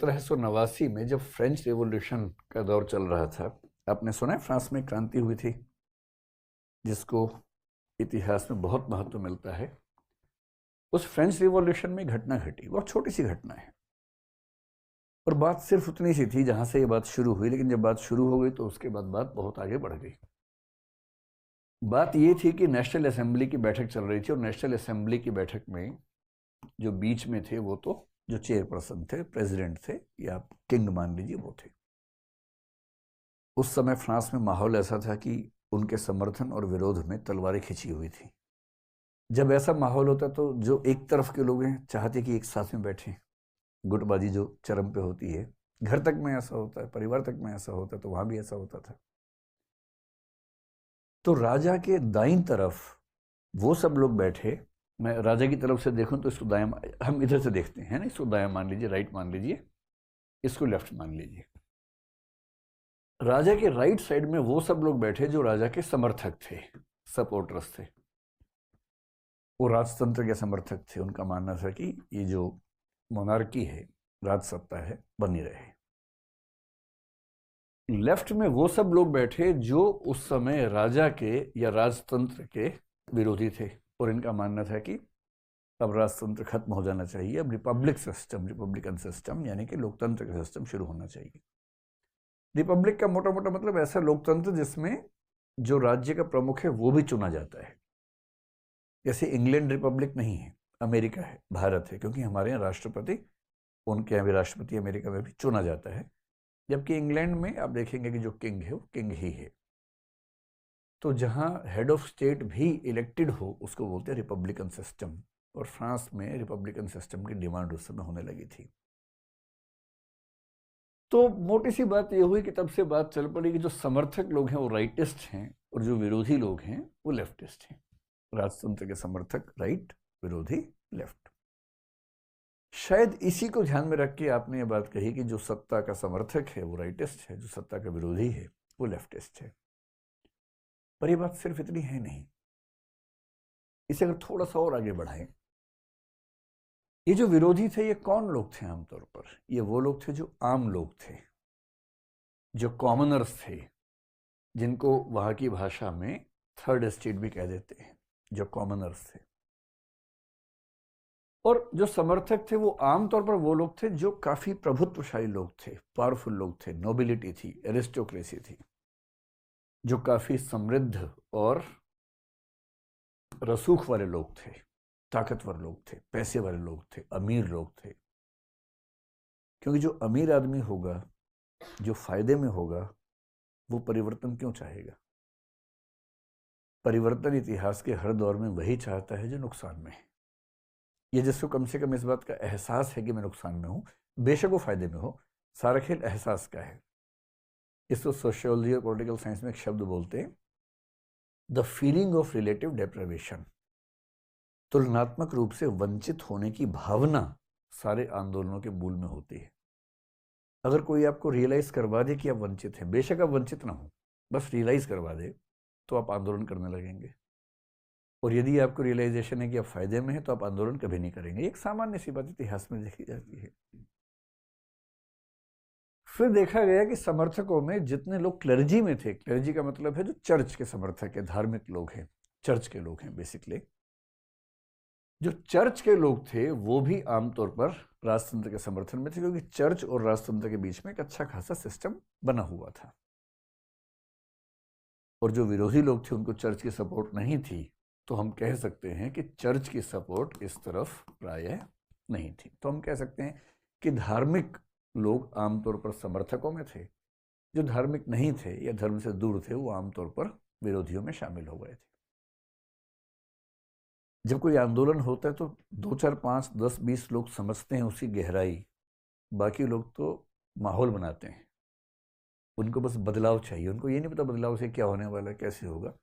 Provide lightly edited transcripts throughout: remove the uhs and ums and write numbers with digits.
1789 में जब French revolution का दौर चल रहा था, आपने सुना है फ्रांस में क्रांति हुई थी, जिसको इतिहास में बहुत महत्व मिलता है। उस फ्रेंच रिवॉल्यूशन में घटना घटी, बहुत छोटी सी घटना है, और बात सिर्फ उतनी सी थी जहां से ये बात शुरू हुई। लेकिन जब बात शुरू हो गई तो उसके बाद बात बहुत आगे बढ़ गई। बात ये थी कि नेशनल असेंबली की बैठक चल रही थी, और नेशनल असेंबली की बैठक में जो बीच में थे वो तो जो चेयरपर्सन थे, प्रेसिडेंट थे, या किंग मान लीजिए, वो थे। उस समय फ्रांस में माहौल ऐसा था कि उनके समर्थन और विरोध में तलवारें खिंची हुई थी। जब ऐसा माहौल होता तो जो एक तरफ के लोग हैं चाहते कि एक साथ में बैठें, गुटबाजी जो चरम पे होती है, घर तक में ऐसा होता है, परिवार तक में ऐसा होता है, तो वहां भी ऐसा होता था। तो राजा के दाईं तरफ वो सब लोग बैठे। मैं राजा की तरफ से देखूं तो इसको दायां, हम इधर से देखते हैं ना, इसको दायां मान लीजिए, राइट मान लीजिए, इसको लेफ्ट मान लीजिए। राजा के राइट साइड में वो सब लोग बैठे जो राजा के समर्थक थे, सपोर्टर्स थे। वो राजतंत्र के समर्थक थे। उनका मानना था कि ये जो मोनार्की है, राजसत्ता है, बनी रहे। लेफ्ट में वो सब लोग बैठे जो उस समय राजा के या राजतंत्र के विरोधी थे, और इनका मानना था कि अब राजतंत्र खत्म हो जाना चाहिए, अब रिपब्लिक सिस्टम, रिपब्लिकन सिस्टम यानी कि लोकतंत्र का सिस्टम शुरू होना चाहिए। रिपब्लिक का मोटा मोटा मतलब ऐसा लोकतंत्र जिसमें जो राज्य का प्रमुख है वो भी चुना जाता है। जैसे इंग्लैंड रिपब्लिक नहीं है, अमेरिका है, भारत है, क्योंकि हमारे यहाँ राष्ट्रपति, उनके यहाँ भी राष्ट्रपति अमेरिका में भी चुना जाता है। जबकि इंग्लैंड में आप देखेंगे कि जो किंग है वो किंग ही है। तो जहाँ हेड ऑफ स्टेट भी इलेक्टेड हो उसको बोलते हैं रिपब्लिकन सिस्टम, और फ्रांस में रिपब्लिकन सिस्टम की डिमांड उस समय होने लगी थी। तो मोटी सी बात यह हुई कि तब से बात चल पड़ी कि जो समर्थक लोग हैं वो राइटिस्ट हैं, और जो विरोधी लोग हैं वो लेफ्टिस्ट हैं। राजतंत्र के समर्थक राइट, विरोधी लेफ्ट। शायद इसी को ध्यान में रख के आपने ये बात कही कि जो सत्ता का समर्थक है वो राइटिस्ट है, जो सत्ता का विरोधी है वो लेफ्टिस्ट है। पर ये बात सिर्फ इतनी है नहीं। इसे अगर थोड़ा सा और आगे बढ़ाएं, ये जो विरोधी थे ये कौन लोग थे आमतौर पर? ये वो लोग थे जो आम लोग थे, जो कॉमनर्स थे, जिनको वहां की भाषा में थर्ड स्टेट भी कह देते हैं, जो कॉमनर्स थे। और जो समर्थक थे वो आमतौर पर वो लोग थे जो काफी प्रभुत्वशाली लोग थे, पावरफुल लोग थे, नोबिलिटी थी, एरिस्टोक्रेसी थी, जो काफी समृद्ध और रसूख वाले लोग थे, ताकतवर लोग थे, पैसे वाले लोग थे, अमीर लोग थे। क्योंकि जो अमीर आदमी होगा, जो फायदे में होगा, वो परिवर्तन क्यों चाहेगा? परिवर्तन इतिहास के हर दौर में वही चाहता है जो नुकसान में है। ये जिसको कम से कम इस बात का एहसास है कि मैं नुकसान में हूं, बेशक वो फायदे में हो, सारा खेल एहसास का है। इसको सोशियोलॉजी और पॉलिटिकल साइंस में एक शब्द बोलते हैं, द फीलिंग ऑफ रिलेटिव डेप्रावेशन। तुलनात्मक रूप से वंचित होने की भावना सारे आंदोलनों के मूल में होती है। अगर कोई आपको रियलाइज करवा दे कि आप वंचित हैं, बेशक आप वंचित ना हो, बस रियलाइज करवा दे, तो आप आंदोलन करने लगेंगे। और यदि आपको रियलाइजेशन है कि आप फायदे में हैं, तो आप आंदोलन कभी नहीं करेंगे। एक सामान्य सी बात इतिहास में देखी जाती है। फिर देखा गया कि समर्थकों में जितने लोग क्लर्जी में थे, क्लर्जी का मतलब है जो चर्च के समर्थक है, धार्मिक लोग हैं, चर्च के लोग हैं बेसिकली, जो चर्च के लोग थे वो भी आमतौर पर राजतंत्र के समर्थन में थे, क्योंकि चर्च और राजतंत्र के बीच में एक अच्छा खासा सिस्टम बना हुआ था। और जो विरोधी लोग थे उनको चर्च की सपोर्ट नहीं थी, तो हम कह सकते हैं कि चर्च की सपोर्ट इस तरफ प्रायः नहीं थी। तो हम कह सकते हैं कि धार्मिक लोग आमतौर पर समर्थकों में थे, जो धार्मिक नहीं थे या धर्म से दूर थे वो आमतौर पर विरोधियों में शामिल हो गए थे। जब कोई आंदोलन होता है तो 2, 4, 5, 10, 20 लोग समझते हैं उसकी गहराई, बाकी लोग तो माहौल बनाते हैं। उनको बस बदलाव चाहिए, उनको ये नहीं पता बदलाव से क्या होने वाला है, कैसे होगा।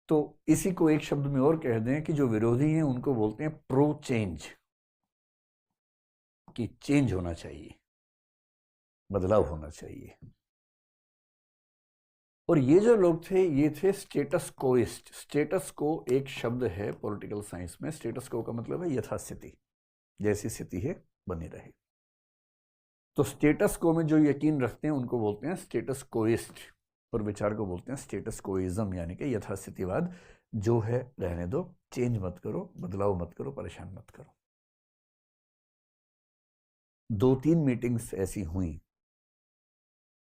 तो इसी को एक शब्द में और कह दें कि जो विरोधी हैं उनको बोलते हैं प्रो चेंज, कि चेंज होना चाहिए, बदलाव होना चाहिए। और ये जो लोग थे ये थे स्टेटस कोइस्ट। स्टेटस को एक शब्द है पॉलिटिकल साइंस में, स्टेटस को का मतलब है यथास्थिति, जैसी स्थिति है बनी रहे। तो स्टेटस को में जो यकीन रखते हैं उनको बोलते हैं स्टेटस कोइस्ट, और विचार को बोलते हैं स्टेटस कोइज्म, यानी कि यथास्थितिवाद। जो है रहने दो, चेंज मत करो, बदलाव मत करो, परेशान मत करो। 2-3 मीटिंग्स ऐसी हुई।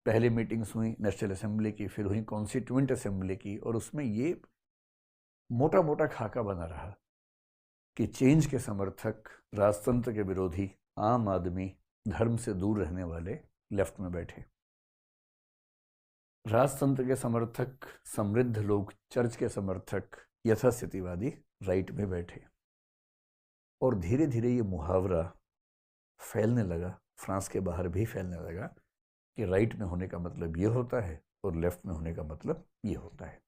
पहले मीटिंग्स हुई नेशनल असेंबली की, फिर हुई कॉन्स्टिट्यूएंट असेंबली की, और उसमें ये मोटा मोटा खाका बना रहा कि चेंज के समर्थक, राजतंत्र के विरोधी, आम आदमी, धर्म से दूर रहने वाले लेफ्ट में बैठे, राजतंत्र के समर्थक, समृद्ध लोग, चर्च के समर्थक, यथास्थितिवादी राइट में बैठे। और धीरे धीरे ये मुहावरा फैलने लगा, फ्रांस के बाहर भी फैलने लगा कि राइट में होने का मतलब ये होता है और लेफ्ट में होने का मतलब ये होता है।